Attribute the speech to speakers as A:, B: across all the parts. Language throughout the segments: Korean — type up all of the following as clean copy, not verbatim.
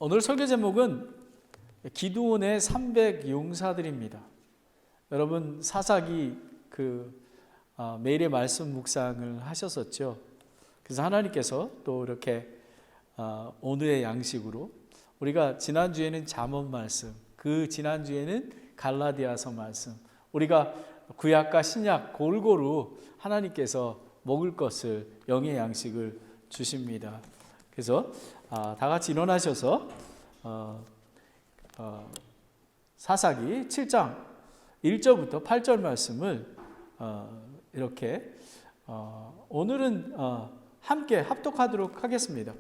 A: 오늘 설교 제목은 기드온의 300 용사들입니다. 여러분 사사기 매일의 말씀 묵상을 하셨었죠. 그래서 하나님께서 또 이렇게 오늘의 양식으로 우리가 지난주에는 잠언 말씀, 그 지난주에는 갈라디아서 말씀, 우리가 구약과 신약 골고루 하나님께서 먹을 것을 영의 양식을 주십니다. 그래서 다 같이 일어나셔서 사사기 7장 1절부터 8절 말씀을 이렇게 오늘은 함께 합독하도록 하겠습니다.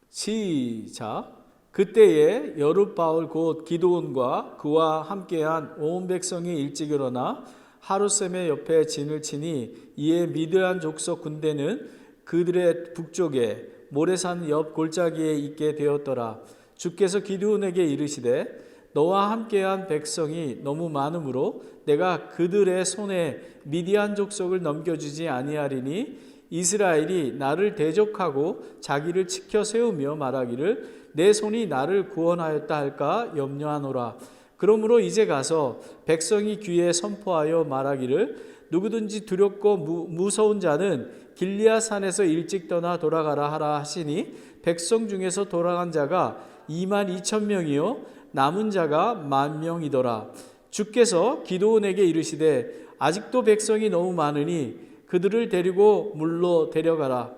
A: 시작. 그때에 여룻바울 곧 기드온과 그와 함께한 온 백성이 일찍 일어나 하룻샘의 옆에 진을 치니 이에 미드안 족속 군대는 그들의 북쪽에 모래산 옆 골짜기에 있게 되었더라. 주께서 기드온에게 이르시되 너와 함께한 백성이 너무 많으므로 내가 그들의 손에 미디안 족속을 넘겨주지 아니하리니 이스라엘이 나를 대적하고 자기를 지켜 세우며 말하기를 내 손이 나를 구원하였다 할까 염려하노라. 그러므로 이제 가서 백성이 귀에 선포하여 말하기를 누구든지 두렵고 무서운 자는 길리앗 산에서 일찍 떠나 돌아가라 하라 하시니 백성 중에서 돌아간 자가 22,000명이요 남은 자가 10,000명이더라. 주께서 기드온에게 이르시되 아직도 백성이 너무 많으니 그들을 데리고 물로 데려가라.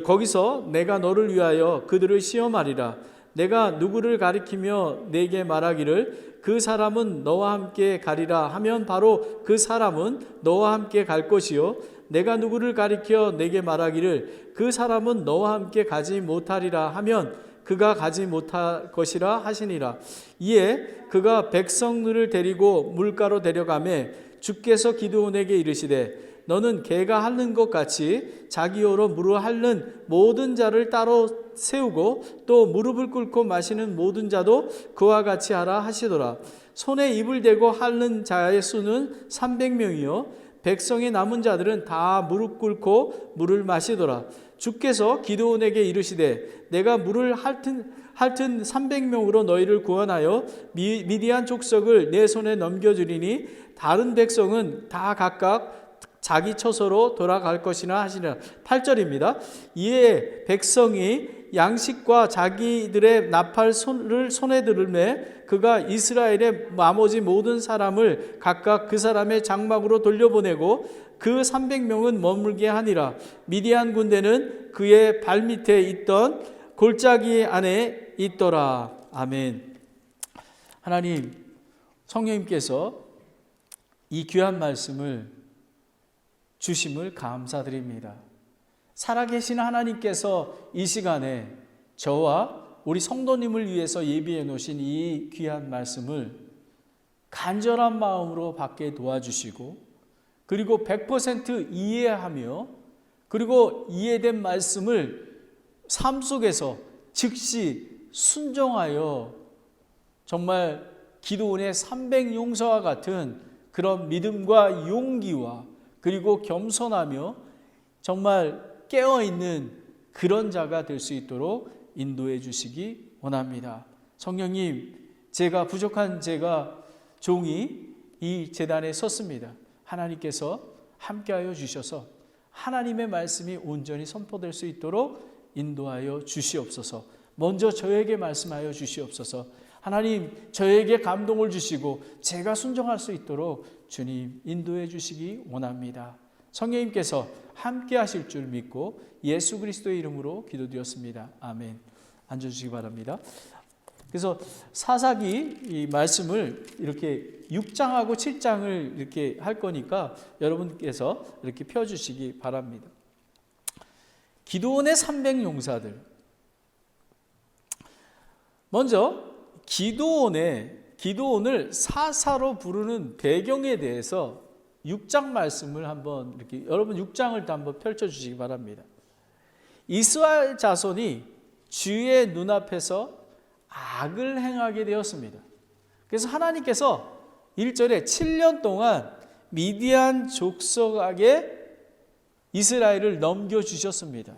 A: 거기서 내가 너를 위하여 그들을 시험하리라. 내가 누구를 가리키며 내게 말하기를 그 사람은 너와 함께 가리라 하면 바로 그 사람은 너와 함께 갈 것이요 내가 누구를 가리켜 내게 말하기를 그 사람은 너와 함께 가지 못하리라 하면 그가 가지 못할 것이라 하시니라. 이에 그가 백성들을 데리고 물가로 데려가매 주께서 기드온에게 이르시되 너는 개가 핥는 것 같이 자기 혀로 물을 핥는 모든 자를 따로 세우고 또 무릎을 꿇고 마시는 모든 자도 그와 같이 하라 하시더라. 손에 입을 대고 핥는 자의 수는 300명이요 백성의 남은 자들은 다 무릎 꿇고 물을 마시더라. 주께서 기드온에게 이르시되 내가 물을 핥은 300명으로 너희를 구원하여 미디안 족속을 내 손에 넘겨주리니 다른 백성은 다 각각 자기 처소로 돌아갈 것이나 하시니라. 8절입니다. 이에 백성이 양식과 자기들의 나팔을 손에 들으매 그가 이스라엘의 나머지 모든 사람을 각각 그 사람의 장막으로 돌려보내고 그 300명은 머물게 하니라. 미디안 군대는 그의 발밑에 있던 골짜기 안에 있더라. 아멘. 하나님, 성령님께서 이 귀한 말씀을 주심을 감사드립니다. 살아계신 하나님께서 이 시간에 저와 우리 성도님을 위해서 예비해 놓으신 이 귀한 말씀을 간절한 마음으로 받게 도와주시고 그리고 100% 이해하며 그리고 이해된 말씀을 삶 속에서 즉시 순종하여 정말 기드온의 300 용사와 같은 그런 믿음과 용기와 그리고 겸손하며 정말 깨어있는 그런 자가 될 수 있도록 인도해 주시기 원합니다. 성령님, 제가 부족한 제가 종이 이 제단에 섰습니다. 하나님께서 함께하여 주셔서 하나님의 말씀이 온전히 선포될 수 있도록 인도하여 주시옵소서. 먼저 저에게 말씀하여 주시옵소서. 하나님, 저에게 감동을 주시고 제가 순종할 수 있도록 주님 인도해 주시기 원합니다. 성령님께서 함께 하실 줄 믿고 예수 그리스도의 이름으로 기도드렸습니다. 아멘. 앉아주시기 바랍니다. 그래서 사사기 이 말씀을 이렇게 6장하고 7장을 이렇게 할 거니까 여러분께서 이렇게 펴주시기 바랍니다. 기드온의 300 용사들. 먼저 기드온을 사사로 부르는 배경에 대해서 6장 말씀을 한번 이렇게 여러분 6장을 또 한번 펼쳐 주시기 바랍니다. 이스라엘 자손이 주의 눈앞에서 악을 행하게 되었습니다. 그래서 하나님께서 1절에 7년 동안 미디안 족속에게 이스라엘을 넘겨주셨습니다.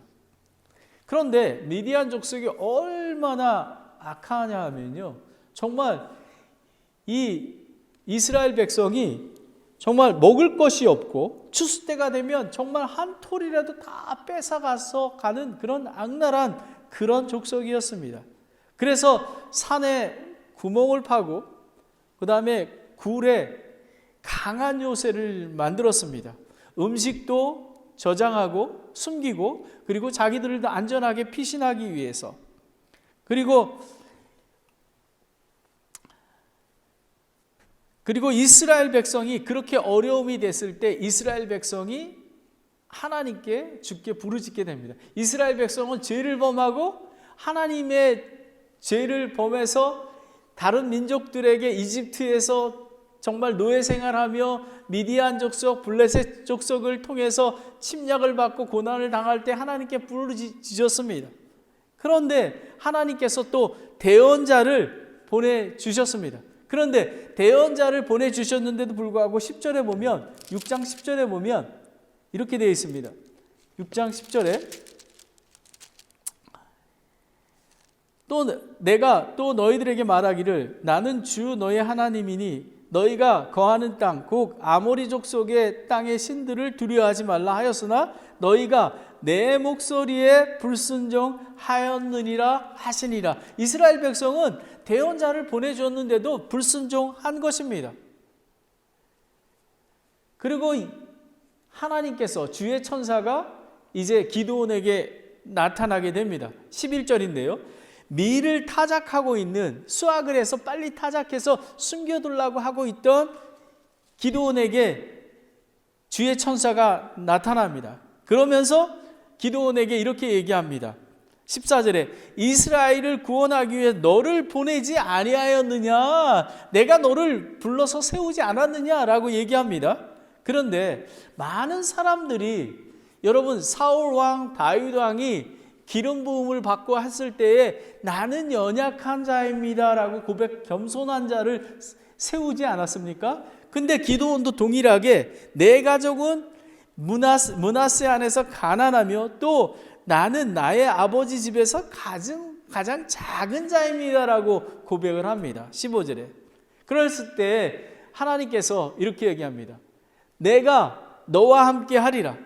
A: 그런데 미디안 족속이 얼마나 악하냐 하면요, 정말 이 이스라엘 백성이 정말 먹을 것이 없고 추수 때가 되면 정말 한 톨이라도 다 뺏어가서 가는 그런 악랄한 그런 족속이었습니다. 그래서 산에 구멍을 파고 그 다음에 굴에 강한 요새를 만들었습니다. 음식도 저장하고 숨기고, 그리고 자기들을 안전하게 피신하기 위해서. 그리고 이스라엘 백성이 그렇게 어려움이 됐을 때 이스라엘 백성이 하나님께 주께 부르짖게 됩니다. 이스라엘 백성은 죄를 범하고 하나님의 죄를 범해서 다른 민족들에게 이집트에서 정말 노예 생활하며 미디안 족속, 블레셋 족속을 통해서 침략을 받고 고난을 당할 때 하나님께 부르짖었습니다. 그런데 하나님께서 또 대언자를 보내주셨습니다. 그런데 대언자를 보내주셨는데도 불구하고 10절에 보면, 6장 10절에 보면 이렇게 되어 있습니다. 6장 10절에 또 내가 또 너희들에게 말하기를 나는 주 너희 하나님이니 너희가 거하는 땅 곧 아모리 족속의 땅의 신들을 두려워하지 말라 하였으나 너희가 내 목소리에 불순종하였느니라 하시니라. 이스라엘 백성은 대언자를 보내줬는데도 불순종한 것입니다. 그리고 하나님께서 주의 천사가 이제 기드온에게 나타나게 됩니다. 11절인데요. 밀을 타작하고 있는, 수확을 해서 빨리 타작해서 숨겨두려고 하고 있던 기드온에게 주의 천사가 나타납니다. 그러면서 기드온에게 이렇게 얘기합니다. 14절에 이스라엘을 구원하기 위해 너를 보내지 아니하였느냐, 내가 너를 불러서 세우지 않았느냐라고 얘기합니다. 그런데 많은 사람들이, 여러분, 사울 왕, 다윗 왕이 기름 부음을 받고 했을 때에 나는 연약한 자입니다라고 고백, 겸손한 자를 세우지 않았습니까? 근데 기드온도 동일하게 내 가족은 므낫세 안에서 가난하며 또 나는 나의 아버지 집에서 가장 작은 자입니다라고 고백을 합니다. 15절에. 그랬을 때 하나님께서 이렇게 얘기합니다. 내가 너와 함께 하리라.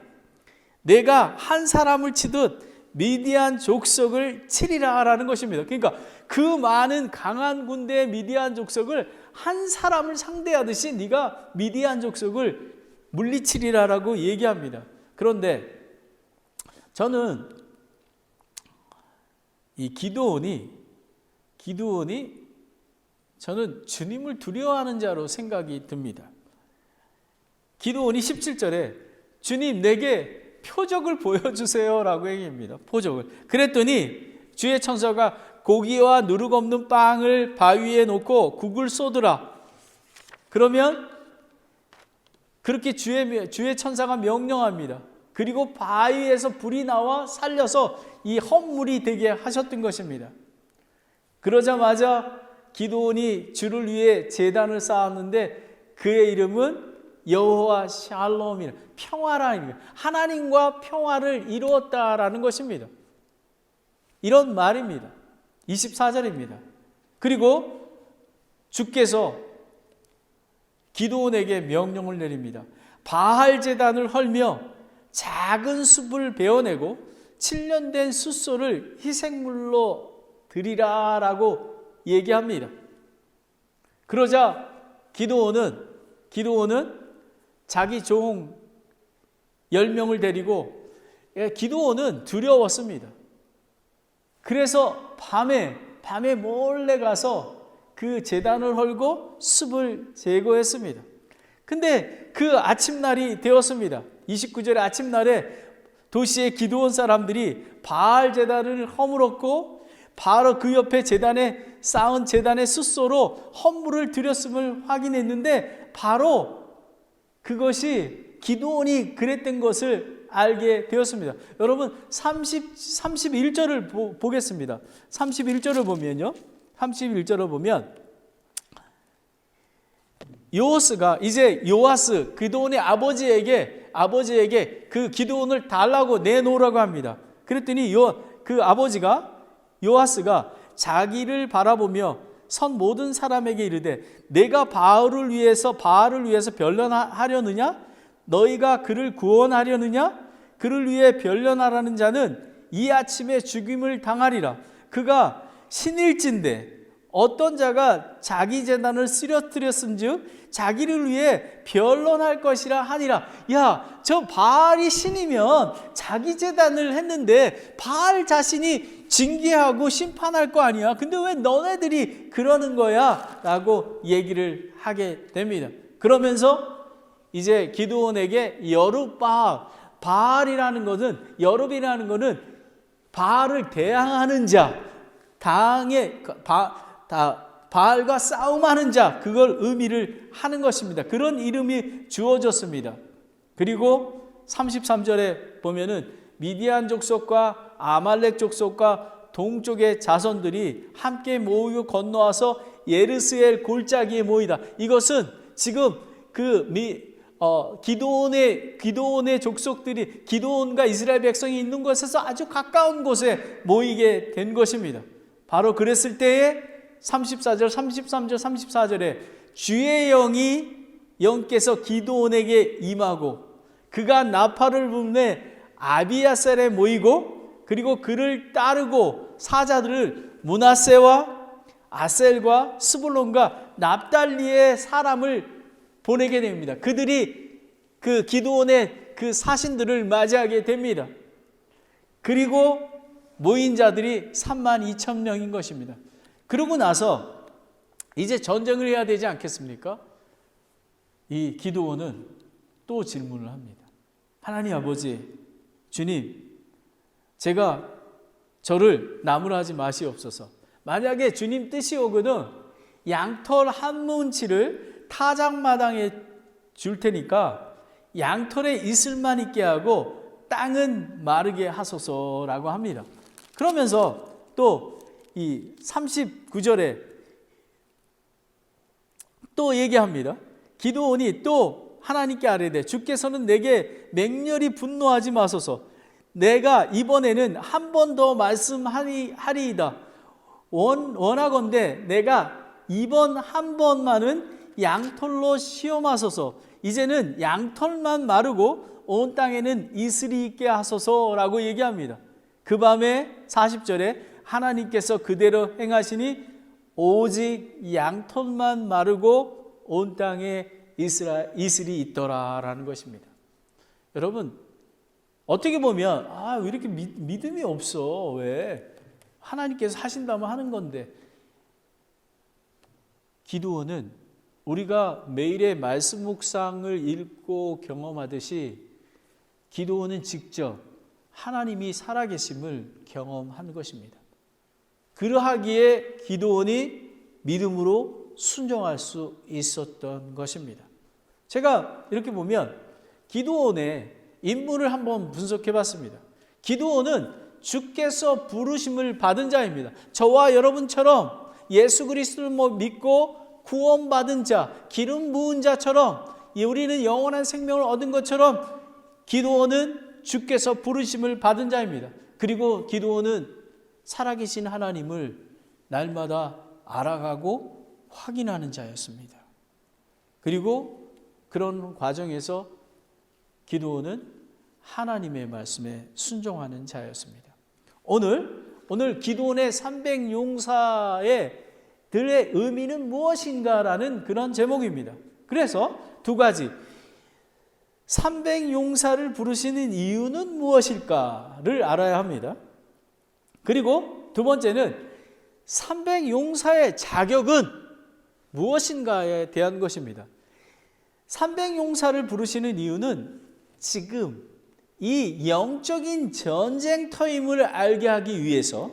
A: 내가 한 사람을 치듯 미디안 족속을 치리라 라는 것입니다. 그러니까 그 많은 강한 군대의 미디안 족속을 한 사람을 상대하듯이 네가 미디안 족속을 물리치리라 라고 얘기합니다. 그런데 저는 이 기드온이 저는 주님을 두려워하는 자로 생각이 듭니다. 기드온이 17절에 주님 내게 표적을 보여주세요 라고 얘기합니다. 표적을. 그랬더니 주의 천사가 고기와 누룩 없는 빵을 바위에 놓고 국을 쏟으라. 그러면 그렇게 주의 천사가 명령합니다. 그리고 바위에서 불이 나와 살려서 이 헛물이 되게 하셨던 것입니다. 그러자마자 기드온이 주를 위해 제단을 쌓았는데 그의 이름은 여호와 샬롬이라, 평화라는 의미, 하나님과 평화를 이루었다라는 것입니다. 이런 말입니다. 24절입니다. 그리고 주께서 기드온에게 명령을 내립니다. 바알 제단을 헐며 작은 숲을 베어내고 7년 된 숫소를 희생물로 드리라라고 얘기합니다. 그러자 기드온은 자기 종 10명을 데리고, 기드온은 두려웠습니다. 그래서 밤에 몰래 가서 그 제단을 헐고 숲을 제거했습니다. 근데 그 아침날이 되었습니다. 29절의 아침날에 도시의 기드온 사람들이 바알 제단을 허물었고 바로 그 옆에 제단에 쌓은 제단의 숫소로 헌물을 드렸음을 확인했는데 바로 그것이 기드온이 그랬던 것을 알게 되었습니다. 여러분 31절을 보겠습니다. 31절을 보면요. 31절을 보면 요아스가 이제 기드온의 아버지에게 그 기드온을 달라고 내놓으라고 합니다. 그랬더니 그 아버지가 요아스가 자기를 바라보며 선 모든 사람에게 이르되 내가 바알을 위해서 변론하려느냐? 너희가 그를 구원하려느냐? 그를 위해 변론하라는 자는 이 아침에 죽임을 당하리라. 그가 신일진데 어떤 자가 자기 제단을 쓰러뜨렸은즉 자기를 위해 변론할 것이라 하니라. 야, 저 바알이 신이면 자기 제단을 했는데 바알 자신이 징계하고 심판할 거 아니야. 근데 왜 너네들이 그러는 거야? 라고 얘기를 하게 됩니다. 그러면서 이제 기드온에게 바알이라는 것은, 여룹이라는 것은 바알을 대항하는 자, 바알과 싸움하는 자, 그걸 의미를 하는 것입니다. 그런 이름이 주어졌습니다. 그리고 33절에 보면은 미디안 족속과 아말렉 족속과 동쪽의 자손들이 함께 모이고 건너와서 예르스엘 골짜기에 모이다. 이것은 지금 기드온의 족속들이, 기드온과 이스라엘 백성이 있는 곳에서 아주 가까운 곳에 모이게 된 것입니다. 바로 그랬을 때에 34절, 33절, 34절에 주의 영께서 기드온에게 임하고 그가 나팔을 불매 아비아셀에 모이고 그리고 그를 따르고 사자들을 므낫세와 아셀과 스불론과 납달리의 사람을 보내게 됩니다. 그들이 그 기드온의 그 사신들을 맞이하게 됩니다. 그리고 모인 자들이 32,000명인 것입니다. 그러고 나서 이제 전쟁을 해야 되지 않겠습니까? 이 기드온은 또 질문을 합니다. 하나님 아버지, 주님, 제가 저를 나무라지 마시옵소서. 만약에 주님 뜻이 오거든 양털 한 뭉치를 타작마당에 줄 테니까 양털에 이슬만 있게 하고 땅은 마르게 하소서라고 합니다. 그러면서 또 이 39절에 또 얘기합니다. 기드온이 또 하나님께 아뢰되 주께서는 내게 맹렬히 분노하지 마소서. 내가 이번에는 한 번 더 말씀하리이다. 원하건대 내가 이번 한 번만은 양털로 시험하소서. 이제는 양털만 마르고 온 땅에는 이슬이 있게 하소서라고 얘기합니다. 그 밤에 40절에 하나님께서 그대로 행하시니 오직 양털만 마르고 온 땅에 이슬이 있더라라는 것입니다. 여러분, 어떻게 보면 왜 이렇게 믿음이 없어? 왜? 하나님께서 하신다면 하는 건데. 기드온은 우리가 매일의 말씀 묵상을 읽고 경험하듯이 기드온은 직접 하나님이 살아계심을 경험한 것입니다. 그러하기에 기드온이 믿음으로 순종할 수 있었던 것입니다. 제가 이렇게 보면 기드온의 인물을 한번 분석해 봤습니다. 기드온은 주께서 부르심을 받은 자입니다. 저와 여러분처럼 예수 그리스도를 믿고 구원받은 자, 기름 부은 자처럼 우리는 영원한 생명을 얻은 것처럼 기드온은 주께서 부르심을 받은 자입니다. 그리고 기드온은 살아계신 하나님을 날마다 알아가고 확인하는 자였습니다. 그리고 그런 과정에서 기드온은 하나님의 말씀에 순종하는 자였습니다. 오늘 기드온의 300용사의 들의 의미는 무엇인가라는 그런 제목입니다. 그래서 두 가지, 300용사를 부르시는 이유는 무엇일까를 알아야 합니다. 그리고 두 번째는 300용사의 자격은 무엇인가에 대한 것입니다. 300용사를 부르시는 이유는 지금 이 영적인 전쟁터임을 알게 하기 위해서,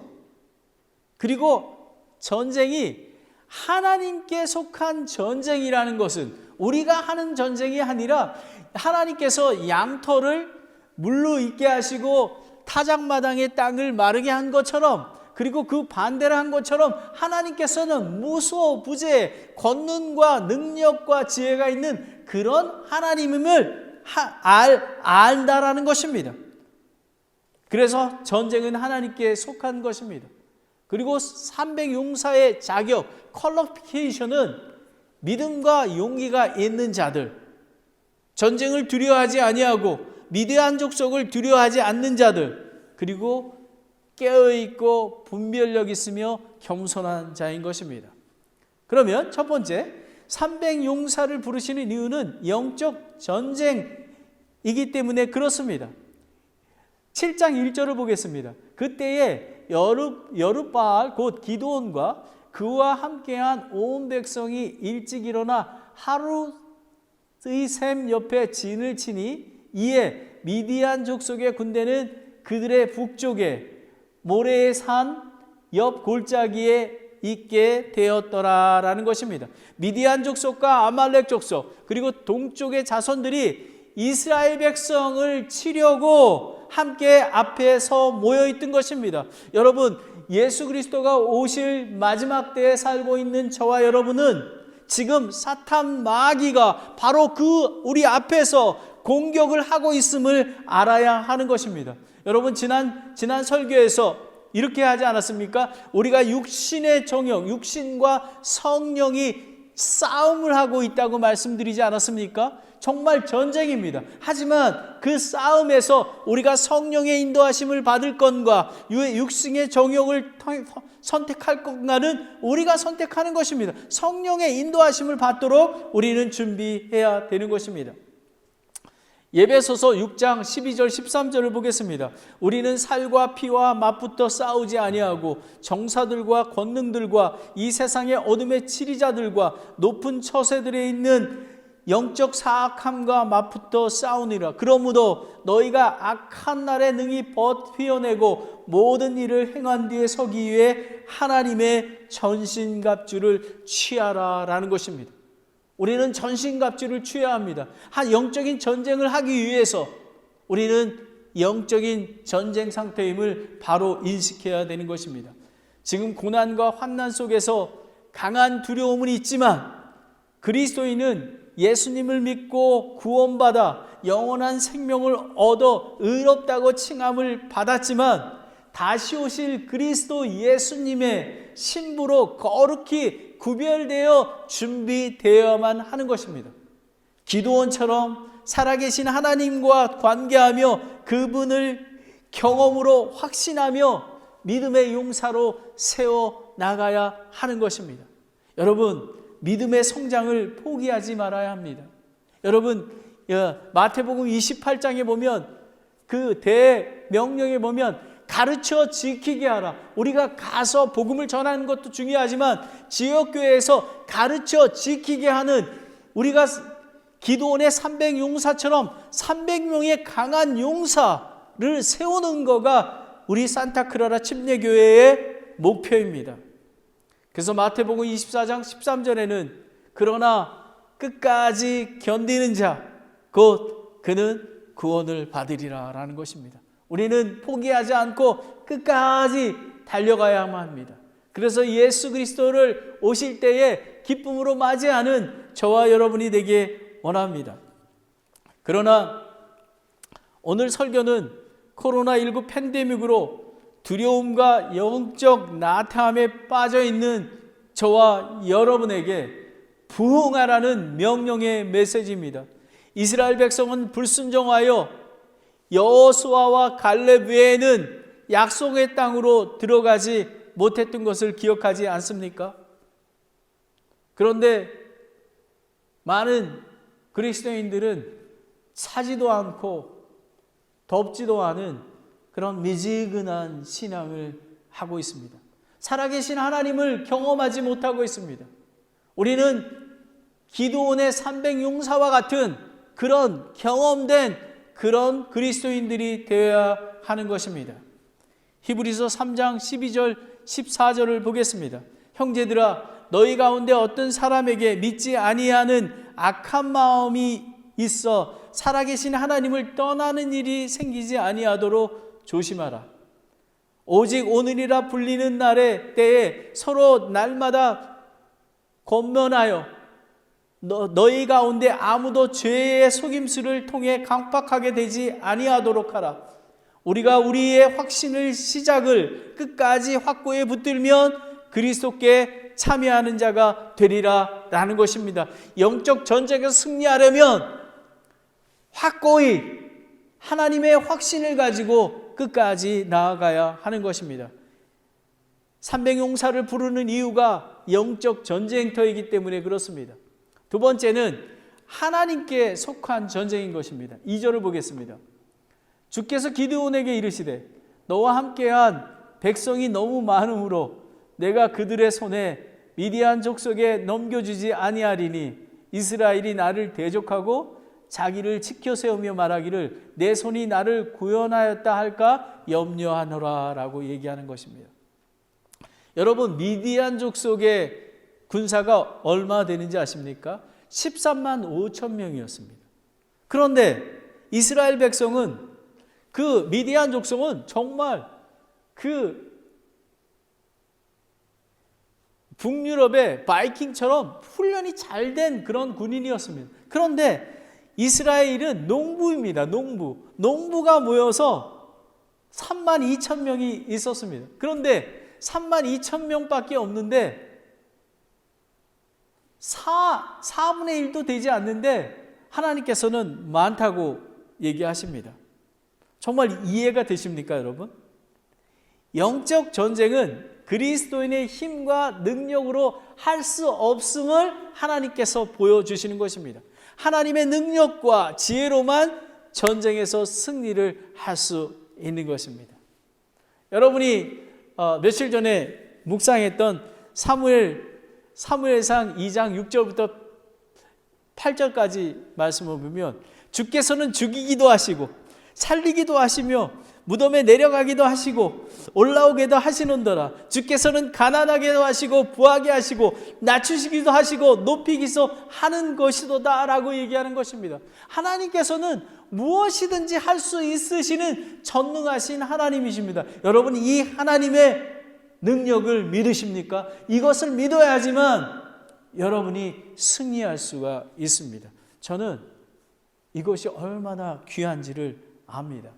A: 그리고 전쟁이 하나님께 속한 전쟁이라는 것은 우리가 하는 전쟁이 아니라 하나님께서 양털을 물로 있게 하시고 타작마당의 땅을 마르게 한 것처럼, 그리고 그 반대를 한 것처럼 하나님께서는 무소부재, 권능과 능력과 지혜가 있는 그런 하나님임을 안다라는 것입니다. 그래서 전쟁은 하나님께 속한 것입니다. 그리고 300용사의 자격, 퀄리피케이션은 믿음과 용기가 있는 자들, 전쟁을 두려워하지 아니하고 미디안 족속을 두려워하지 않는 자들, 그리고 깨어있고 분별력 있으며 겸손한 자인 것입니다. 그러면 첫 번째, 300용사를 부르시는 이유는 영적 전쟁이기 때문에 그렇습니다. 7장 1절을 보겠습니다. 그때에 여룻바알 곧 기드온과 그와 함께한 온 백성이 일찍 일어나 하루의 샘 옆에 진을 치니 이에 미디안 족속의 군대는 그들의 북쪽에 모래의 산 옆 골짜기에 있게 되었더라라는 것입니다. 미디안 족속과 아말렉 족속 그리고 동쪽의 자손들이 이스라엘 백성을 치려고 함께 앞에서 모여있던 것입니다. 여러분, 예수 그리스도가 오실 마지막 때에 살고 있는 저와 여러분은 지금 사탄 마귀가 바로 그 우리 앞에서 공격을 하고 있음을 알아야 하는 것입니다. 여러분, 지난 설교에서 이렇게 하지 않았습니까? 우리가 육신의 정욕, 육신과 성령이 싸움을 하고 있다고 말씀드리지 않았습니까? 정말 전쟁입니다. 하지만 그 싸움에서 우리가 성령의 인도하심을 받을 건가, 육신의 정욕을 선택할 건가는 우리가 선택하는 것입니다. 성령의 인도하심을 받도록 우리는 준비해야 되는 것입니다. 예배소서 6장 12절 13절을 보겠습니다. 우리는 살과 피와 맞붙어 싸우지 아니하고 정사들과 권능들과 이 세상의 어둠의 치리자들과 높은 처세들에 있는 영적 사악함과 맞붙어 싸우니라. 그러므로 너희가 악한 날에 능히 버텨내고 모든 일을 행한 뒤에 서기 위해 하나님의 전신갑주를 취하라 라는 것입니다. 우리는 전신갑주를 취해야 합니다. 영적인 전쟁을 하기 위해서 우리는 영적인 전쟁 상태임을 바로 인식해야 되는 것입니다. 지금 고난과 환난 속에서 강한 두려움은 있지만 그리스도인은 예수님을 믿고 구원받아 영원한 생명을 얻어 의롭다고 칭함을 받았지만 다시 오실 그리스도 예수님의 신부로 거룩히 구별되어 준비되어야만 하는 것입니다. 기드온처럼 살아계신 하나님과 관계하며 그분을 경험으로 확신하며 믿음의 용사로 세워나가야 하는 것입니다. 여러분, 믿음의 성장을 포기하지 말아야 합니다. 여러분, 마태복음 28장에 보면 그 대명령에 보면 가르쳐 지키게 하라. 우리가 가서 복음을 전하는 것도 중요하지만 지역교회에서 가르쳐 지키게 하는, 우리가 기드온의 300용사처럼 300명의 강한 용사를 세우는 거가 우리 산타크라라 침례교회의 목표입니다. 그래서 마태복음 24장 13절에는 그러나 끝까지 견디는 자 곧 그는 구원을 받으리라 라는 것입니다. 우리는 포기하지 않고 끝까지 달려가야만 합니다. 그래서 예수 그리스도를 오실 때에 기쁨으로 맞이하는 저와 여러분이 되길 원합니다. 그러나 오늘 설교는 코로나19 팬데믹으로 두려움과 영적 나태함에 빠져있는 저와 여러분에게 부흥하라는 명령의 메시지입니다. 이스라엘 백성은 불순종하여 여호수아와 갈렙 외에는 약속의 땅으로 들어가지 못했던 것을 기억하지 않습니까? 그런데 많은 그리스도인들은 사지도 않고 덥지도 않은 그런 미지근한 신앙을 하고 있습니다. 살아계신 하나님을 경험하지 못하고 있습니다. 우리는 기드온의 300용사와 같은 그런 경험된 그런 그리스도인들이 되어야 하는 것입니다. 히브리서 3장 12절 14절을 보겠습니다. 형제들아, 너희 가운데 어떤 사람에게 믿지 아니하는 악한 마음이 있어 살아계신 하나님을 떠나는 일이 생기지 아니하도록 조심하라. 오직 오늘이라 불리는 날에 때에 서로 날마다 권면하여 너희 가운데 아무도 죄의 속임수를 통해 강팍하게 되지 아니하도록 하라. 우리가 우리의 확신을 시작을 끝까지 확고히 붙들면 그리스도께 참여하는 자가 되리라 라는 것입니다. 영적 전쟁에서 승리하려면 확고히 하나님의 확신을 가지고 끝까지 나아가야 하는 것입니다. 삼백용사를 부르는 이유가 영적 전쟁터이기 때문에 그렇습니다. 두 번째는 하나님께 속한 전쟁인 것입니다. 2절을 보겠습니다. 주께서 기드온에게 이르시되 너와 함께한 백성이 너무 많으므로 내가 그들의 손에 미디안 족속에 넘겨주지 아니하리니 이스라엘이 나를 대적하고 자기를 지켜 세우며 말하기를 내 손이 나를 구원하였다 할까 염려하노라 라고 얘기하는 것입니다. 여러분, 미디안 족속의 군사가 얼마 되는지 아십니까? 13만 5천 명이었습니다. 그런데 이스라엘 백성은 그 미디안 족속은 정말 그 북유럽의 바이킹처럼 훈련이 잘 된 그런 군인이었습니다. 그런데 이스라엘은 농부입니다. 농부가 모여서 3만 2천 명이 있었습니다. 그런데 3만 2천 명밖에 없는데 4분의 1도 되지 않는데 하나님께서는 많다고 얘기하십니다. 정말 이해가 되십니까, 여러분? 영적 전쟁은 그리스도인의 힘과 능력으로 할 수 없음을 하나님께서 보여주시는 것입니다. 하나님의 능력과 지혜로만 전쟁에서 승리를 할 수 있는 것입니다. 여러분이 며칠 전에 묵상했던 사무엘상 2장 6절부터 8절까지 말씀을 보면 주께서는 죽이기도 하시고 살리기도 하시며 무덤에 내려가기도 하시고 올라오게도 하시는도라. 주께서는 가난하게도 하시고 부하게 하시고 낮추시기도 하시고 높이기도 하는 것이도다 라고 얘기하는 것입니다. 하나님께서는 무엇이든지 할 수 있으시는 전능하신 하나님이십니다. 여러분, 이 하나님의 능력을 믿으십니까? 이것을 믿어야지만 여러분이 승리할 수가 있습니다. 저는 이것이 얼마나 귀한지를 압니다.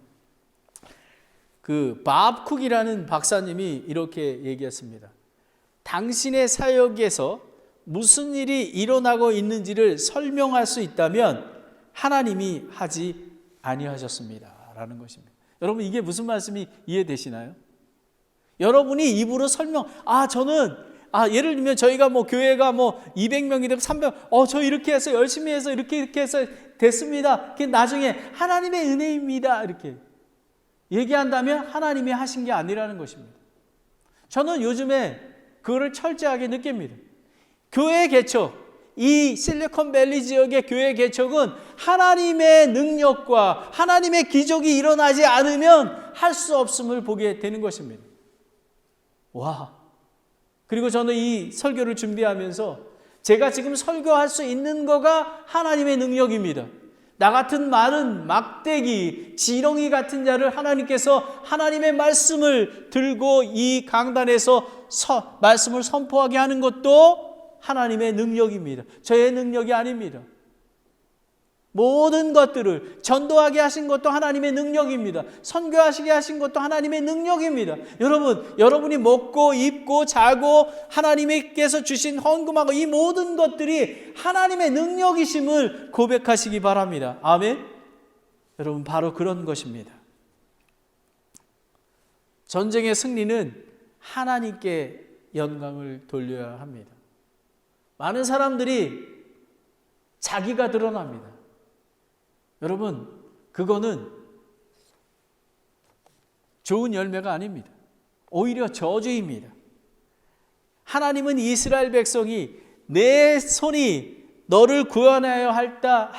A: 그 밥 쿡이라는 박사님이 이렇게 얘기했습니다. 당신의 사역에서 무슨 일이 일어나고 있는지를 설명할 수 있다면 하나님이 하지 아니하셨습니다 라는 것입니다. 여러분, 이게 무슨 말씀이 이해되시나요? 여러분이 입으로 설명, 저는 예를 들면 저희가 교회가 200명이든 300명, 저 이렇게 해서 열심히 해서 이렇게 해서 됐습니다. 그게 나중에 하나님의 은혜입니다 이렇게 얘기한다면 하나님이 하신 게 아니라는 것입니다. 저는 요즘에 그거를 철저하게 느낍니다. 교회 개척, 이 실리콘밸리 지역의 교회 개척은 하나님의 능력과 하나님의 기적이 일어나지 않으면 할 수 없음을 보게 되는 것입니다. 와! 그리고 저는 이 설교를 준비하면서 제가 지금 설교할 수 있는 거가 하나님의 능력입니다. 나 같은 많은 막대기, 지렁이 같은 자를 하나님께서 하나님의 말씀을 들고 이 강단에서 말씀을 선포하게 하는 것도 하나님의 능력입니다. 저의 능력이 아닙니다. 모든 것들을 전도하게 하신 것도 하나님의 능력입니다. 선교하시게 하신 것도 하나님의 능력입니다. 여러분이 먹고 입고 자고 하나님께서 주신 헌금하고 이 모든 것들이 하나님의 능력이심을 고백하시기 바랍니다. 아멘. 여러분, 바로 그런 것입니다. 전쟁의 승리는 하나님께 영광을 돌려야 합니다. 많은 사람들이 자기가 드러납니다. 여러분, 그거는 좋은 열매가 아닙니다. 오히려 저주입니다. 하나님은 이스라엘 백성이 내 손이 너를 구원하여 할까?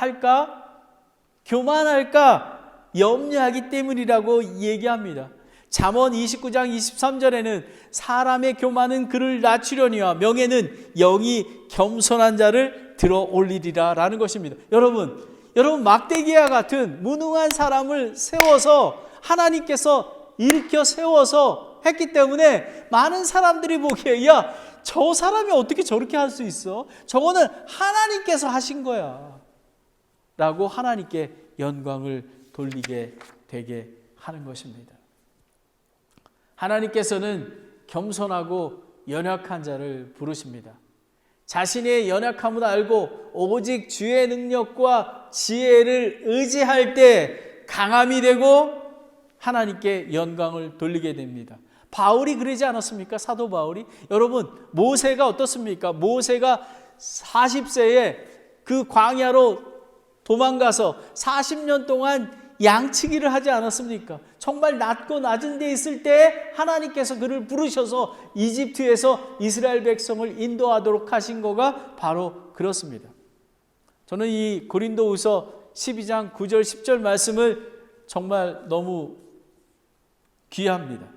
A: 교만할까? 염려하기 때문이라고 얘기합니다. 잠언 29장 23절에는 사람의 교만은 그를 낮추려니와 명예는 영이 겸손한 자를 들어 올리리라 라는 것입니다. 여러분, 막대기와 같은 무능한 사람을 세워서 하나님께서 일으켜 세워서 했기 때문에 많은 사람들이 보기에 저 사람이 어떻게 저렇게 할 수 있어? 저거는 하나님께서 하신 거야 라고 하나님께 영광을 돌리게 되게 하는 것입니다. 하나님께서는 겸손하고 연약한 자를 부르십니다. 자신의 연약함을 알고 오직 주의 능력과 지혜를 의지할 때 강함이 되고 하나님께 영광을 돌리게 됩니다. 바울이 그러지 않았습니까? 사도 바울이. 여러분, 모세가 어떻습니까? 모세가 40세에 그 광야로 도망가서 40년 동안 양치기를 하지 않았습니까? 정말 낮고 낮은 데 있을 때 하나님께서 그를 부르셔서 이집트에서 이스라엘 백성을 인도하도록 하신 거가 바로 그렇습니다. 저는 이 고린도후서 12장 9절 10절 말씀을 정말 너무 귀합니다.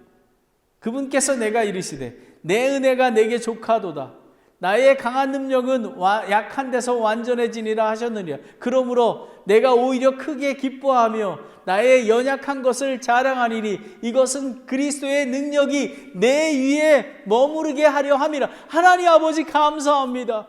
A: 그분께서 내가 이르시되 내 은혜가 내게 족하도다. 나의 강한 능력은 약한 데서 완전해지니라 하셨느니라. 그러므로 내가 오히려 크게 기뻐하며 나의 연약한 것을 자랑하리니 이것은 그리스도의 능력이 내 위에 머무르게 하려 함이라. 하나님 아버지 감사합니다.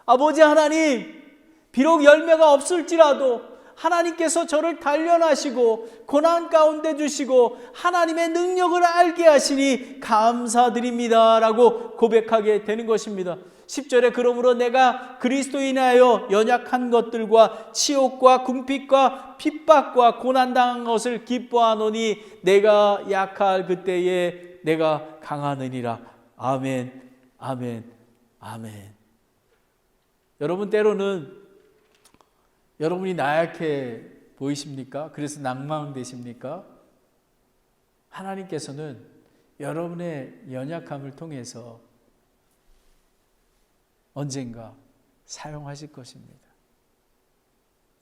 A: 아버지 하나님, 비록 열매가 없을지라도 하나님께서 저를 단련하시고 고난 가운데 주시고 하나님의 능력을 알게 하시니 감사드립니다 라고 고백하게 되는 것입니다. 10절에 그러므로 내가 그리스도에 인하여 연약한 것들과 치욕과 궁핍과 핍박과 고난당한 것을 기뻐하노니 내가 약할 그때에 내가 강하느니라. 아멘, 아멘, 아멘. 여러분, 때로는 여러분이 나약해 보이십니까? 그래서 낭망되십니까? 하나님께서는 여러분의 연약함을 통해서 언젠가 사용하실 것입니다.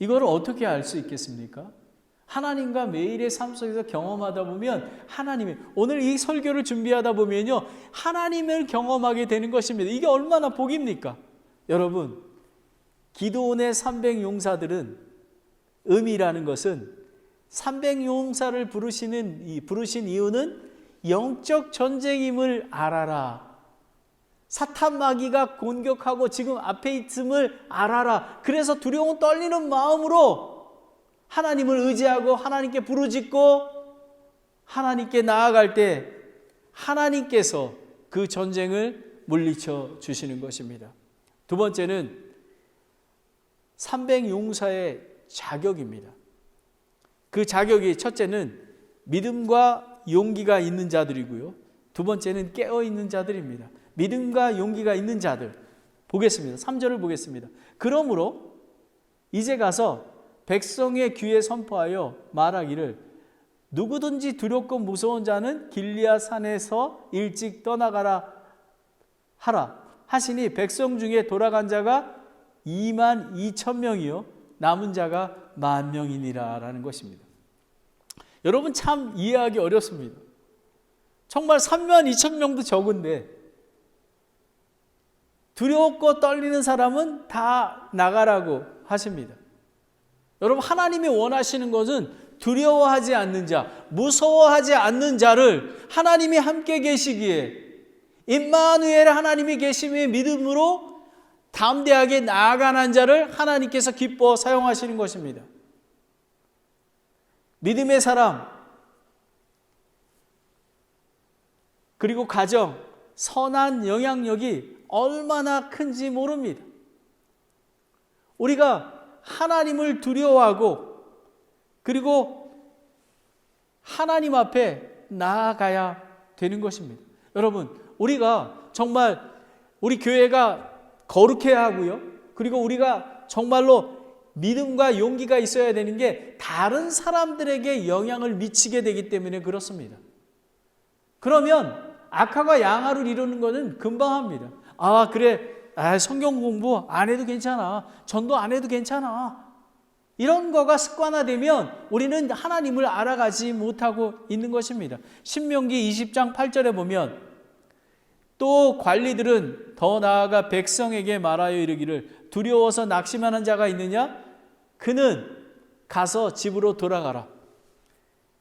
A: 이걸 어떻게 알 수 있겠습니까? 하나님과 매일의 삶 속에서 경험하다 보면 하나님의, 오늘 이 설교를 준비하다 보면요, 하나님을 경험하게 되는 것입니다. 이게 얼마나 복입니까? 여러분, 기드온의 300용사들은 의미라는 것은 300용사를 부르신 이유는 영적 전쟁임을 알아라. 사탄 마귀가 공격하고 지금 앞에 있음을 알아라. 그래서 두려움 떨리는 마음으로 하나님을 의지하고 하나님께 부르짖고 하나님께 나아갈 때 하나님께서 그 전쟁을 물리쳐 주시는 것입니다. 두 번째는 300용사의 자격입니다. 그 자격이 첫째는 믿음과 용기가 있는 자들이고요. 두 번째는 깨어있는 자들입니다. 믿음과 용기가 있는 자들 보겠습니다. 3절을 보겠습니다. 그러므로 이제 가서 백성의 귀에 선포하여 말하기를 누구든지 두렵고 무서운 자는 길리앗 산에서 일찍 떠나가라 하라 하시니 백성 중에 돌아간 자가 22,000명이요 남은 자가 10,000명이니라 라는 것입니다. 여러분, 참 이해하기 어렵습니다. 정말 32,000명도 적은데 두렵고 떨리는 사람은 다 나가라고 하십니다. 여러분, 하나님이 원하시는 것은 두려워하지 않는 자, 무서워하지 않는 자를 하나님이 함께 계시기에 임마누엘 하나님이 계심의 믿음으로 담대하게 나아가는 자를 하나님께서 기뻐 사용하시는 것입니다. 믿음의 사람, 그리고 가정, 선한 영향력이 얼마나 큰지 모릅니다. 우리가 하나님을 두려워하고 그리고 하나님 앞에 나아가야 되는 것입니다. 여러분, 우리가 정말 우리 교회가 거룩해야 하고요. 그리고 우리가 정말로 믿음과 용기가 있어야 되는 게 다른 사람들에게 영향을 미치게 되기 때문에 그렇습니다. 그러면 악화가 양화를 이루는 것은 금방 합니다. 아, 그래. 성경 공부 안 해도 괜찮아. 전도 안 해도 괜찮아. 이런 거가 습관화되면 우리는 하나님을 알아가지 못하고 있는 것입니다. 신명기 20장 8절에 보면 또 관리들은 더 나아가 백성에게 말하여 이르기를 두려워서 낙심하는 자가 있느냐? 그는 가서 집으로 돌아가라.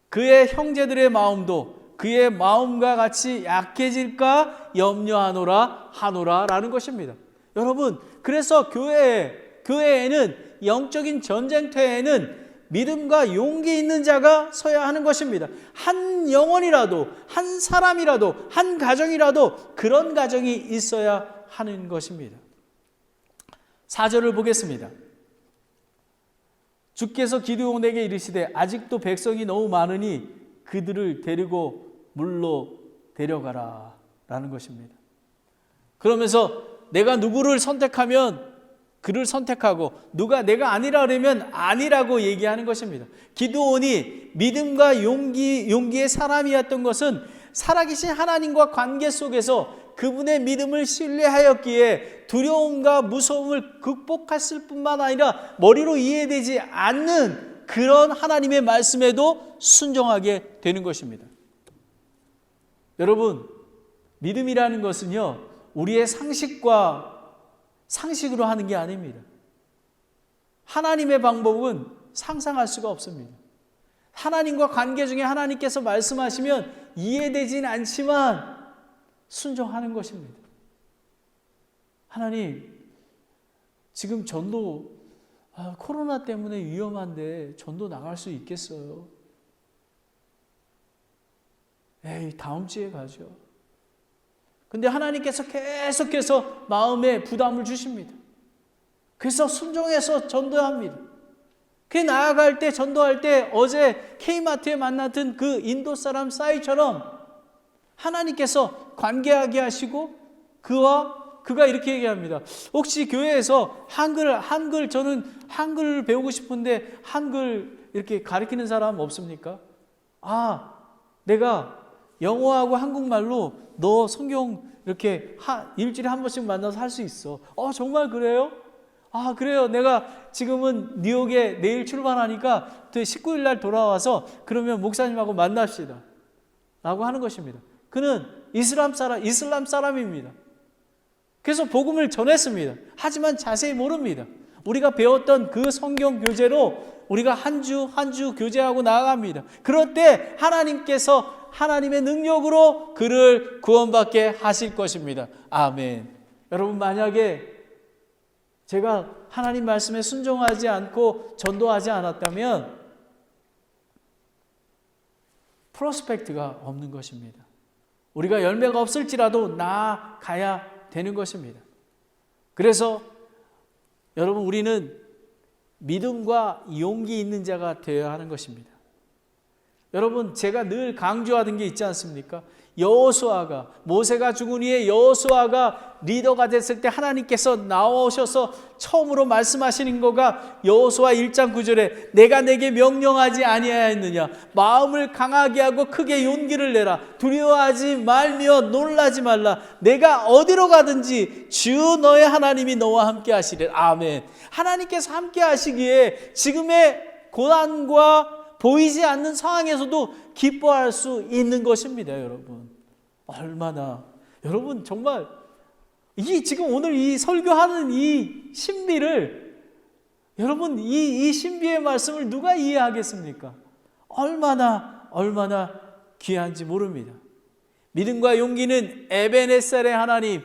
A: 그의 형제들의 마음도 그의 마음과 같이 약해질까 염려하노라 하노라 라는 것입니다. 여러분, 그래서 교회에는 영적인 전쟁터에는 믿음과 용기 있는 자가 서야 하는 것입니다. 한 영혼이라도, 한 사람이라도, 한 가정이라도 그런 가정이 있어야 하는 것입니다. 4절을 보겠습니다. 주께서 기드온에게 이르시되 아직도 백성이 너무 많으니 그들을 데리고 물로 데려가라 라는 것입니다. 그러면서 내가 누구를 선택하면 그를 선택하고 누가 내가 아니라 그러면 아니라고 얘기하는 것입니다. 기드온이 믿음과 용기의 사람이었던 것은 살아계신 하나님과 관계 속에서 그분의 믿음을 신뢰하였기에 두려움과 무서움을 극복했을 뿐만 아니라 머리로 이해되지 않는 그런 하나님의 말씀에도 순종하게 되는 것입니다. 여러분, 믿음이라는 것은요, 우리의 상식으로 하는 게 아닙니다. 하나님의 방법은 상상할 수가 없습니다. 하나님과 관계 중에 하나님께서 말씀하시면 이해되진 않지만 순종하는 것입니다. 하나님, 지금 전도 코로나 때문에 위험한데 전도 나갈 수 있겠어요? 에이, 다음 주에 가죠. 근데 하나님께서 계속해서 마음에 부담을 주십니다. 그래서 순종해서 전도합니다. 그 나아갈 때, 전도할 때 어제 K마트에 만났던 그 인도 사람 싸이처럼 하나님께서 관계하게 하시고 그가 이렇게 얘기합니다. 혹시 교회에서 저는 한글 배우고 싶은데 한글 이렇게 가르치는 사람 없습니까? 내가 영어하고 한국말로 너 성경 이렇게 일주일에 한 번씩 만나서 할 수 있어. 정말 그래요? 그래요. 내가 지금은 뉴욕에 내일 출발하니까 19일 날 돌아와서 그러면 목사님하고 만납시다 라고 하는 것입니다. 그는 이슬람 사람입니다. 그래서 복음을 전했습니다. 하지만 자세히 모릅니다. 우리가 배웠던 그 성경 교재로 우리가 한 주 한 주 교제하고 나아갑니다. 그럴 때 하나님께서 하나님의 능력으로 그를 구원받게 하실 것입니다. 아멘. 여러분, 만약에 제가 하나님 말씀에 순종하지 않고 전도하지 않았다면 프로스펙트가 없는 것입니다. 우리가 열매가 없을지라도 나아가야 되는 것입니다. 그래서 여러분, 우리는 믿음과 용기 있는 자가 되어야 하는 것입니다. 여러분, 제가 늘 강조하던 게 있지 않습니까? 여호수아가, 모세가 죽은 후에 여호수아가 리더가 됐을 때 하나님께서 나오셔서 처음으로 말씀하시는 거가 여호수아 1장 9절에 내가 내게 명령하지 아니하였느냐, 마음을 강하게 하고 크게 용기를 내라, 두려워하지 말며 놀라지 말라, 내가 어디로 가든지 주 너의 하나님이 너와 함께 하시리라. 아멘. 하나님께서 함께 하시기에 지금의 고난과 보이지 않는 상황에서도 기뻐할 수 있는 것입니다. 여러분, 얼마나 여러분 정말 지금 오늘 이 설교하는 이 신비를, 여러분 이 신비의 말씀을 누가 이해하겠습니까? 얼마나 귀한지 모릅니다. 믿음과 용기는 에베네셀의 하나님,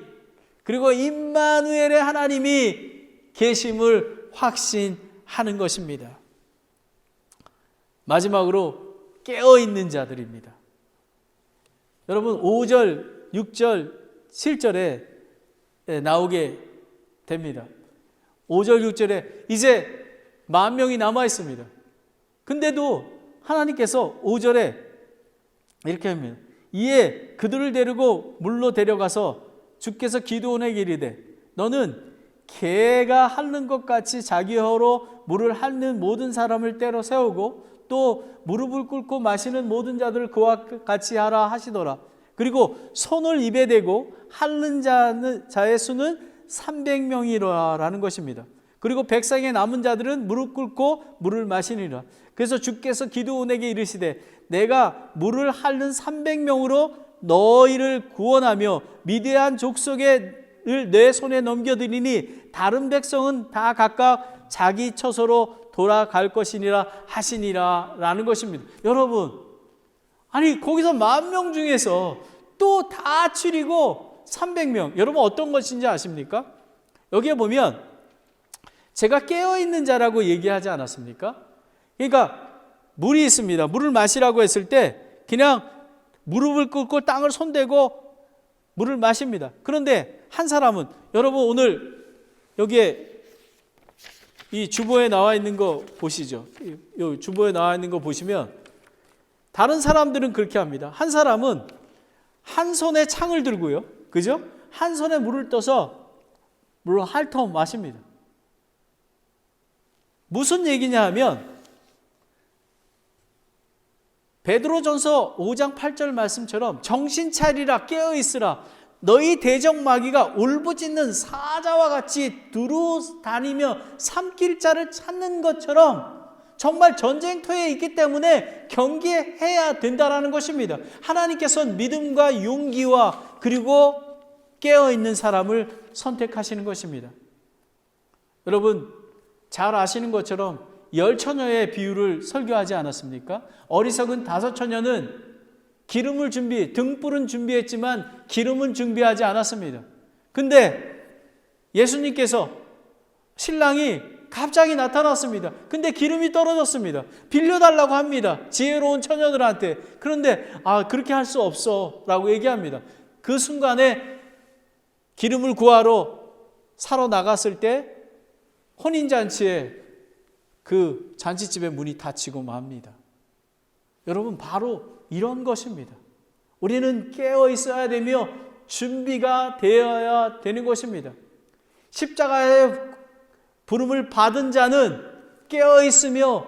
A: 그리고 임마누엘의 하나님이 계심을 확신하는 것입니다. 마지막으로 깨어있는 자들입니다. 여러분, 5절, 6절, 7절에 나오게 됩니다. 5절, 6절에 이제 10,000명이 남아 있습니다. 근데도 하나님께서 5절에 이렇게 합니다. 이에 그들을 데리고 물로 데려가서 주께서 기드온에게 이르되 너는 개가 핥는 것 같이 자기 혀로 물을 핥는 모든 사람을 때려 세우고 또 무릎을 꿇고 마시는 모든 자들을 그와 같이 하라 하시더라. 그리고 손을 입에 대고 핥는 자의 수는 300명이라는 것입니다. 그리고 백성의 남은 자들은 무릎 꿇고 물을 마시니라. 그래서 주께서 기드온에게 이르시되 내가 물을 핥는 300명으로 너희를 구원하며 미디안 족속을 내 손에 넘겨드리니 다른 백성은 다 각각 자기 처소로 돌아갈 것이니라 하시니라 라는 것입니다. 여러분, 아니 거기서 10,000명 중에서 또 다 추리고 300명, 여러분 어떤 것인지 아십니까? 여기에 보면 제가 깨어있는 자라고 얘기하지 않았습니까? 그러니까 물이 있습니다. 물을 마시라고 했을 때 그냥 무릎을 꿇고 땅을 손대고 물을 마십니다. 그런데 한 사람은, 여러분 오늘 여기에 이 주보에 나와 있는 거 보시죠. 이 주보에 나와 있는 거 보시면 다른 사람들은 그렇게 합니다. 한 사람은 한 손에 창을 들고요, 그죠? 한 손에 물을 떠서 물을 핥어 마십니다. 무슨 얘기냐 하면 베드로전서 5장 8절 말씀처럼 정신 차리라, 깨어 있으라, 너희 대적마귀가 울부짖는 사자와 같이 두루 다니며 삼킬 자를 찾는 것처럼 정말 전쟁터에 있기 때문에 경계해야 된다라는 것입니다. 하나님께서는 믿음과 용기와 그리고 깨어있는 사람을 선택하시는 것입니다. 여러분 잘 아시는 것처럼 열 처녀의 비유를 설교하지 않았습니까? 어리석은 다섯 처녀는 기름을 등불은 준비했지만 기름은 준비하지 않았습니다. 근데 예수님께서 신랑이 갑자기 나타났습니다. 근데 기름이 떨어졌습니다. 빌려달라고 합니다. 지혜로운 처녀들한테. 그런데 그렇게 할 수 없어 라고 얘기합니다. 그 순간에 기름을 구하러 사러 나갔을 때 혼인잔치에 그 잔치집의 문이 닫히고 맙니다. 여러분 바로 이런 것입니다. 우리는 깨어 있어야 되며 준비가 되어야 되는 것입니다. 십자가의 부름을 받은 자는 깨어 있으며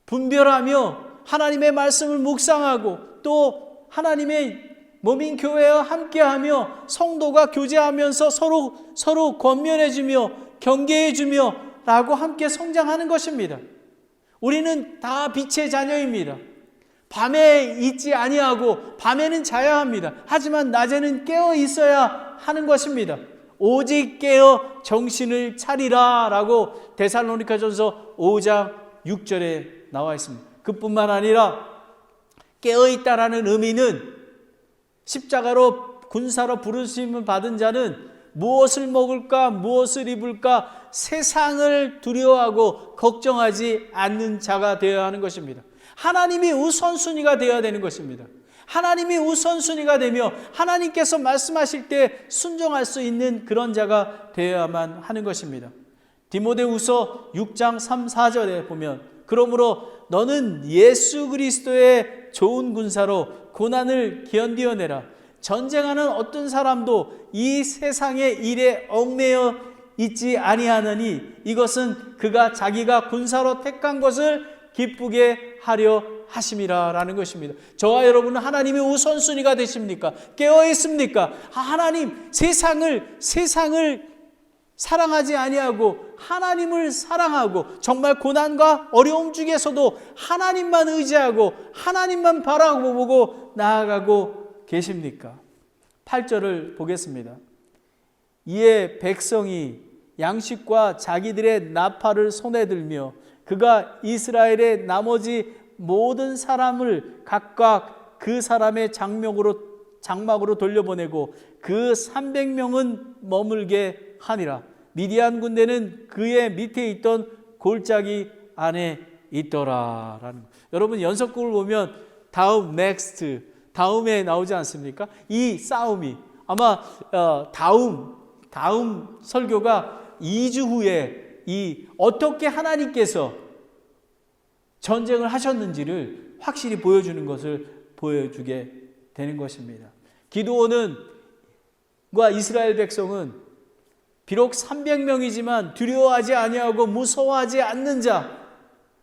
A: 분별하며 하나님의 말씀을 묵상하고 또 하나님의 몸인 교회와 함께하며 성도가 교제하면서 서로 권면해주며 경계해주며 라고 함께 성장하는 것입니다. 우리는 다 빛의 자녀입니다. 밤에 있지 아니하고 밤에는 자야 합니다. 하지만 낮에는 깨어 있어야 하는 것입니다. 오직 깨어 정신을 차리라 라고 데살로니가전서 5장 6절에 나와 있습니다. 그뿐만 아니라 깨어 있다라는 의미는 십자가로 군사로 부르심을 받은 자는 무엇을 먹을까 무엇을 입을까 세상을 두려워하고 걱정하지 않는 자가 되어야 하는 것입니다. 하나님이 우선순위가 되어야 되는 것입니다. 하나님이 우선순위가 되며 하나님께서 말씀하실 때 순종할 수 있는 그런 자가 되어야만 하는 것입니다. 디모데후서 6장 3, 4절에 보면 그러므로 너는 예수 그리스도의 좋은 군사로 고난을 견디어내라. 전쟁하는 어떤 사람도 이 세상의 일에 얽매여 있지 아니하느니 이것은 그가 자기가 군사로 택한 것을 기쁘게 하려 하심이라 라는 것입니다. 저와 여러분은 하나님의 우선순위가 되십니까? 깨어 있습니까? 하나님 세상을 사랑하지 아니하고 하나님을 사랑하고 정말 고난과 어려움 중에서도 하나님만 의지하고 하나님만 바라보고 나아가고 계십니까? 8절을 보겠습니다. 이에 백성이 양식과 자기들의 나팔을 손에 들며 그가 이스라엘의 나머지 모든 사람을 각각 그 사람의 장막으로 돌려보내고 그 300명은 머물게 하니라. 미디안 군대는 그의 밑에 있던 골짜기 안에 있더라. 여러분 연속극을 보면 다음 next 다음에 나오지 않습니까? 이 싸움이 아마 다음 설교가 2주 후에 이 어떻게 하나님께서 전쟁을 하셨는지를 확실히 보여주는 것을 보여주게 되는 것입니다. 기드온과 이스라엘 백성은 비록 300명이지만 두려워하지 아니하고 무서워하지 않는 자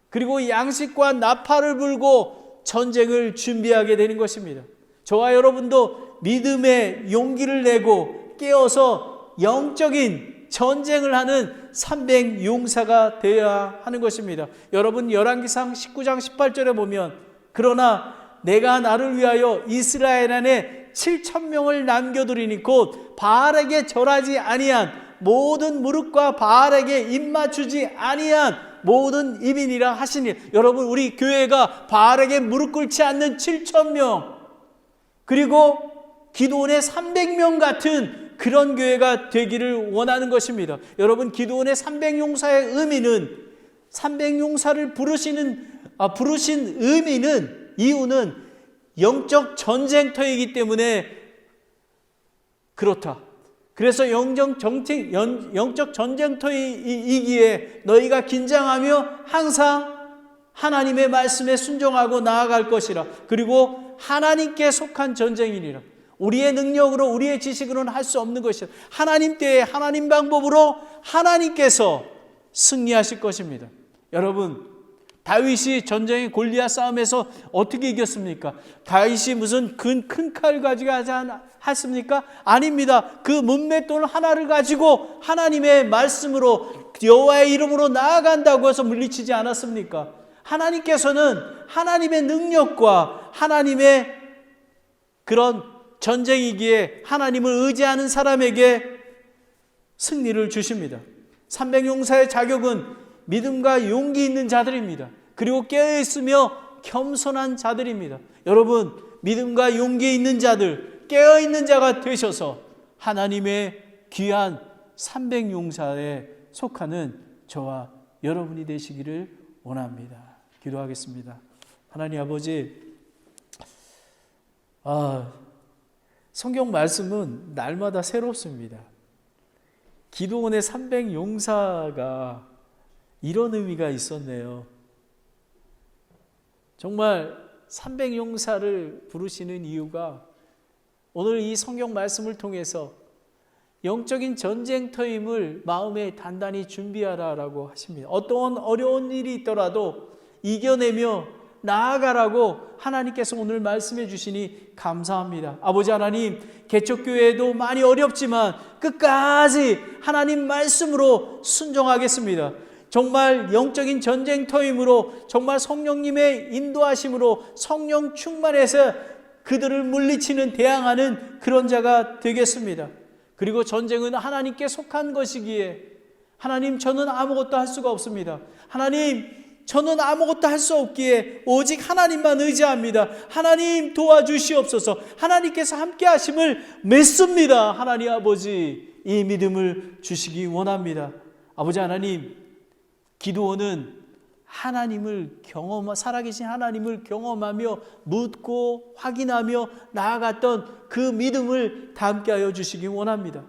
A: 그리고 양식과 나팔을 불고 전쟁을 준비하게 되는 것입니다. 저와 여러분도 믿음의 용기를 내고 깨어서 영적인 전쟁을 하는 300용사가 되어야 하는 것입니다. 여러분 열왕기상 19장 18절에 보면 그러나 내가 나를 위하여 이스라엘 안에 7,000명을 남겨두리니 곧 바알에게 절하지 아니한 모든 무릎과 바알에게 입맞추지 아니한 모든 이민이라 하시니 여러분 우리 교회가 바알에게 무릎 꿇지 않는 7,000명 그리고 기드온의 300명 같은 그런 교회가 되기를 원하는 것입니다. 여러분 기드온의 300용사의 의미는
B: 300용사를 부르신 이유는 영적 전쟁터이기 때문에 그렇다. 그래서 영적 전쟁터이기에 너희가 긴장하며 항상 하나님의 말씀에 순종하고 나아갈 것이라. 그리고 하나님께 속한 전쟁이니라. 우리의 능력으로 우리의 지식으로는 할 수 없는 것이라. 하나님 때에 하나님 방법으로 하나님께서 승리하실 것입니다. 여러분, 다윗이 전쟁의 골리앗 싸움에서 어떻게 이겼습니까? 다윗이 무슨 큰 칼 가지고 했습니까? 아닙니다. 그 문맷돌 하나를 가지고 하나님의 말씀으로 여호와의 이름으로 나아간다고 해서 물리치지 않았습니까? 하나님께서는 하나님의 능력과 하나님의 그런 전쟁이기에 하나님을 의지하는 사람에게 승리를 주십니다. 300용사의 자격은 믿음과 용기 있는 자들입니다. 그리고 깨어있으며 겸손한 자들입니다. 여러분, 믿음과 용기 있는 자들, 깨어있는 자가 되셔서 하나님의 귀한 300용사에 속하는 저와 여러분이 되시기를 원합니다. 기도하겠습니다. 하나님 아버지, 성경 말씀은 날마다 새롭습니다. 기도원의 300용사가 이런 의미가 있었네요. 정말 300용사를 부르시는 이유가 오늘 이 성경 말씀을 통해서 영적인 전쟁터임을 마음에 단단히 준비하라라고 하십니다. 어떠한 어려운 일이 있더라도 이겨내며 나아가라고 하나님께서 오늘 말씀해 주시니 감사합니다. 아버지 하나님, 개척교회도 많이 어렵지만 끝까지 하나님 말씀으로 순종하겠습니다. 정말 영적인 전쟁터임으로 정말 성령님의 인도하심으로 성령 충만해서 그들을 물리치는 대항하는 그런 자가 되겠습니다. 그리고 전쟁은 하나님께 속한 것이기에 하나님, 저는 아무것도 할 수가 없습니다. 하나님, 저는 아무것도 할 수 없기에 오직 하나님만 의지합니다. 하나님 도와주시옵소서. 하나님께서 함께 하심을 믿습니다. 하나님 아버지, 이 믿음을 주시기 원합니다. 아버지 하나님, 기도원은 살아계신 하나님을 경험하며 묻고 확인하며 나아갔던 그 믿음을 다 함께하여 주시기 원합니다.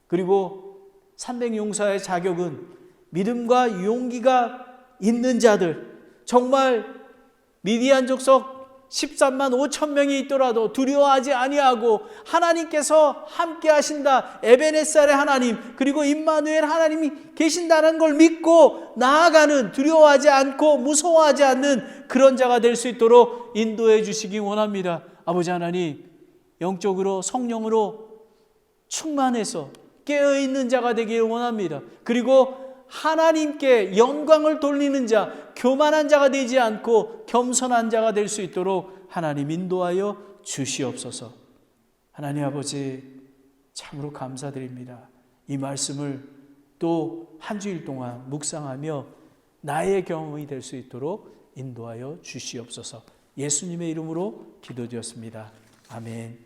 B: 그리고 300용사의 자격은 믿음과 용기가 있는 자들, 정말 미디안 족속 13만 5천 명이 있더라도 두려워하지 아니하고 하나님께서 함께 하신다, 에베네셀의 하나님, 그리고 임마누엘 하나님이 계신다는 걸 믿고 나아가는, 두려워하지 않고 무서워하지 않는 그런 자가 될 수 있도록 인도해 주시기 원합니다. 아버지 하나님, 영적으로 성령으로 충만해서 깨어있는 자가 되길 원합니다. 그리고 하나님께 영광을 돌리는 자, 교만한 자가 되지 않고 겸손한 자가 될 수 있도록 하나님 인도하여 주시옵소서. 하나님 아버지, 참으로 감사드립니다. 이 말씀을 또 한 주일 동안 묵상하며 나의 경험이 될 수 있도록 인도하여 주시옵소서. 예수님의 이름으로 기도드렸습니다. 아멘.